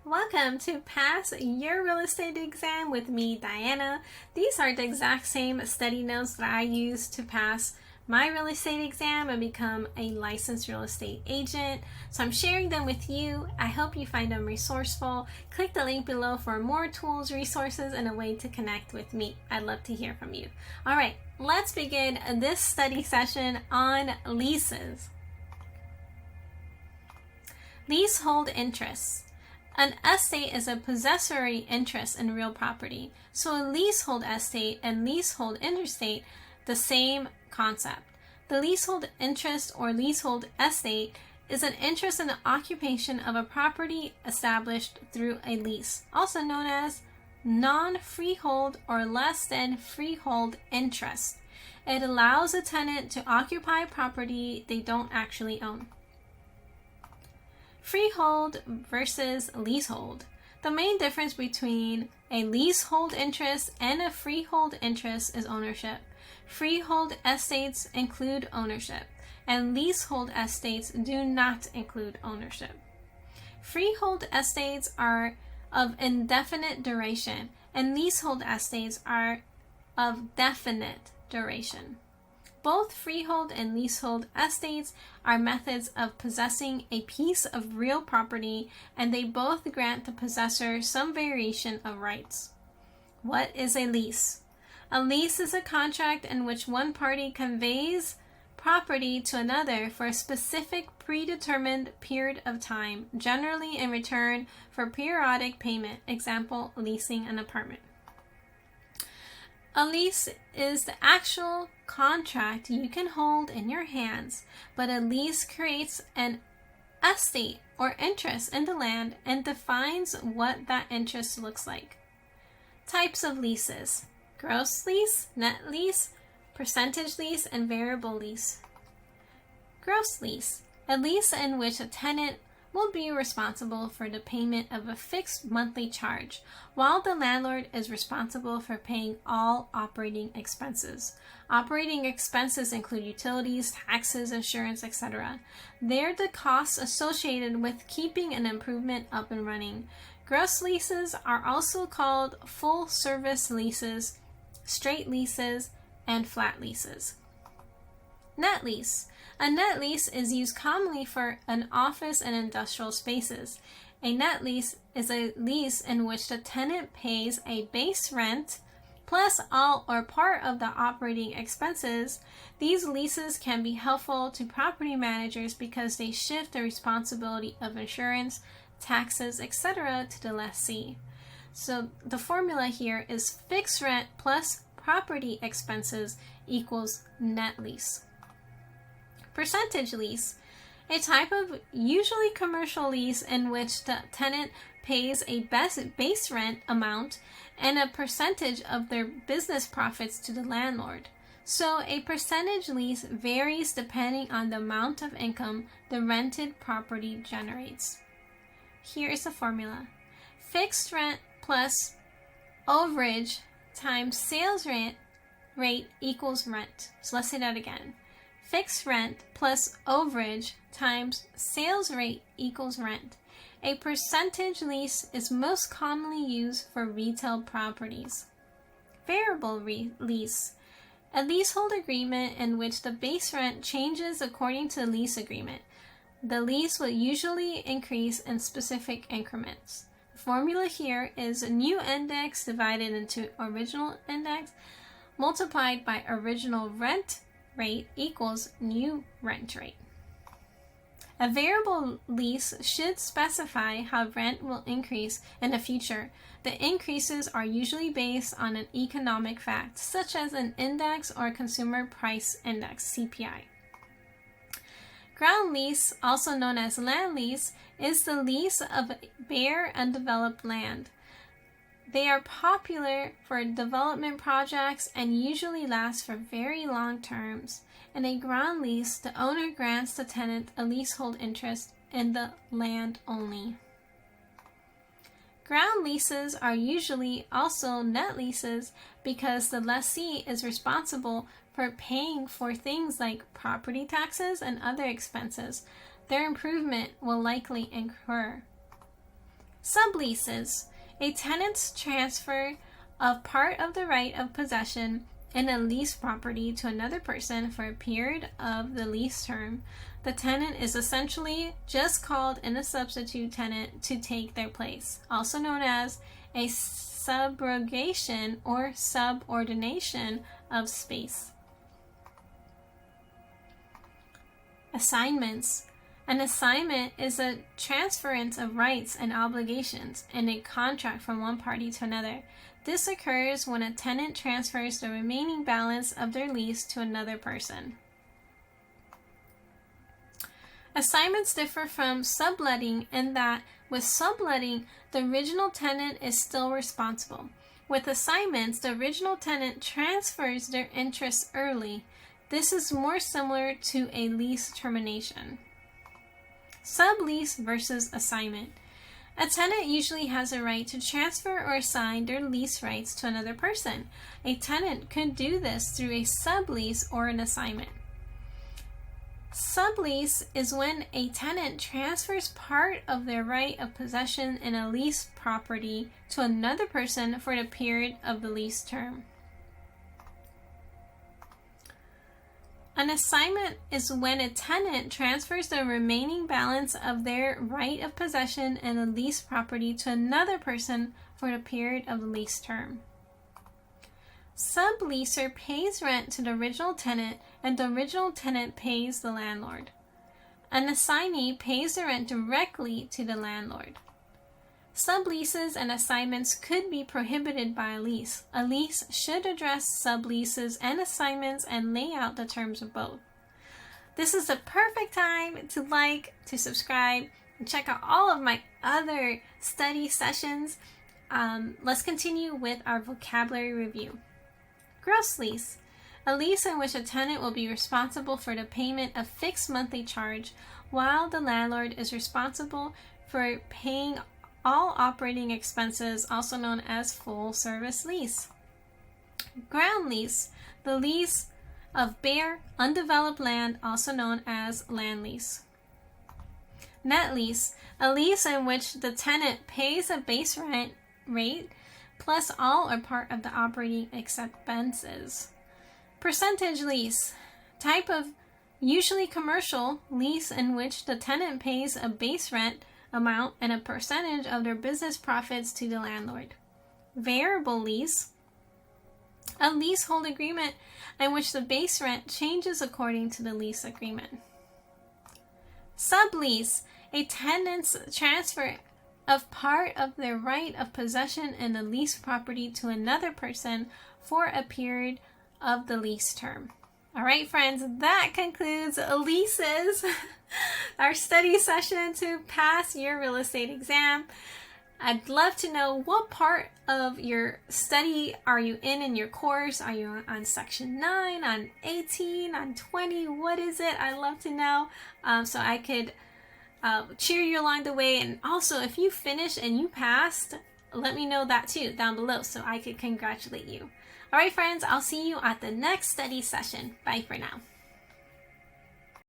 Welcome to Pass Your Real Estate Exam with me, Diana. These are the exact same study notes that I use to pass my real estate exam and become a licensed real estate agent. So I'm sharing them with you. I hope you find them resourceful. Click the link below for more tools, resources, and a way to connect with me. I'd love to hear from you. All right, let's begin this study session on leases. Leasehold interests. An estate is a possessory interest in real property. So a leasehold estate and leasehold interstate, the same concept. The leasehold interest or leasehold estate is an interest in the occupation of a property established through a lease, also known as non-freehold or less than freehold interest. It allows a tenant to occupy property they don't actually own. Freehold versus leasehold. The main difference between a leasehold interest and a freehold interest is ownership. Freehold estates include ownership, and leasehold estates do not include ownership. Freehold estates are of indefinite duration, and leasehold estates are of definite duration. Both freehold and leasehold estates are methods of possessing a piece of real property, and they both grant the possessor some variation of rights. What is a lease? A lease is a contract in which one party conveys property to another for a specific predetermined period of time, generally in return for periodic payment. Example, leasing an apartment. A lease is the actual contract you can hold in your hands, but a lease creates an estate or interest in the land and defines what that interest looks like. Types of leases: gross lease, net lease, percentage lease, and variable lease. Gross lease: a lease in which a tenant will be responsible for the payment of a fixed monthly charge, while the landlord is responsible for paying all operating expenses. Operating expenses include utilities, taxes, insurance, etc. They're the costs associated with keeping an improvement up and running. Gross leases are also called full-service leases, straight leases, and flat leases. Net lease. A net lease is used commonly for an office and industrial spaces. A net lease is a lease in which the tenant pays a base rent plus all or part of the operating expenses. These leases can be helpful to property managers because they shift the responsibility of insurance, taxes, etc. to the lessee. So the formula here is fixed rent plus property expenses equals net lease. Percentage lease, a type of usually commercial lease in which the tenant pays a base rent amount and a percentage of their business profits to the landlord. So a percentage lease varies depending on the amount of income the rented property generates. Here is the formula. Fixed rent plus overage times sales rate equals rent. So let's say that again. Fixed rent plus overage times sales rate equals rent. A percentage lease is most commonly used for retail properties. Variable lease, a leasehold agreement in which the base rent changes according to the lease agreement. The lease will usually increase in specific increments. The formula here is a new index divided into original index multiplied by original rent rate equals new rent rate. A variable lease should specify how rent will increase in the future. The increases are usually based on an economic fact, such as an index or consumer price index, CPI. Ground lease, also known as land lease, is the lease of bare undeveloped land. They are popular for development projects and usually last for very long terms. In a ground lease, the owner grants the tenant a leasehold interest in the land only. Ground leases are usually also net leases because the lessee is responsible for paying for things like property taxes and other expenses their improvement will likely incur. Subleases, a tenant's transfer of part of the right of possession in a leased property to another person for a period of the lease term. The tenant is essentially just called in a substitute tenant to take their place, also known as a subrogation or subordination of space. Assignments. An assignment is a transference of rights and obligations in a contract from one party to another. This occurs when a tenant transfers the remaining balance of their lease to another person. Assignments differ from subletting in that with subletting, the original tenant is still responsible. With assignments, the original tenant transfers their interests early. This is more similar to a lease termination. Sublease versus assignment. A tenant usually has a right to transfer or assign their lease rights to another person. A tenant could do this through a sublease or an assignment. Sublease is when a tenant transfers part of their right of possession in a leased property to another person for the period of the lease term. An assignment is when a tenant transfers the remaining balance of their right of possession in a leased property to another person for the period of the lease term. Subleaser pays rent to the original tenant, and the original tenant pays the landlord. An assignee pays the rent directly to the landlord. Subleases and assignments could be prohibited by a lease. A lease should address subleases and assignments and lay out the terms of both. This is the perfect time to like, to subscribe, and check out all of my other study sessions. Let's continue with our vocabulary review. Gross lease. A lease in which a tenant will be responsible for the payment of fixed monthly charge, while the landlord is responsible for paying all operating expenses, also known as full service lease. Ground lease. The lease of bare, undeveloped land, also known as land lease. Net lease. A lease in which the tenant pays a base rent rate plus all or part of the operating expenses. Percentage lease. Type of usually commercial lease in which the tenant pays a base rent amount and a percentage of their business profits to the landlord. Variable lease. A leasehold agreement in which the base rent changes according to the lease agreement. Sublease. A tenant's transfer of part of their right of possession in the leased property to another person for a period of the lease term. All right, friends, that concludes Leases, our study session to pass your real estate exam. I'd love to know what part of your study are you in your course. Are you on section 9, on 18, on 20? What is it? I'd love to know so I could cheer you along the way. And also, if you finished and you passed, let me know that too down below so I could congratulate you. All right, friends, I'll see you at the next study session. Bye for now.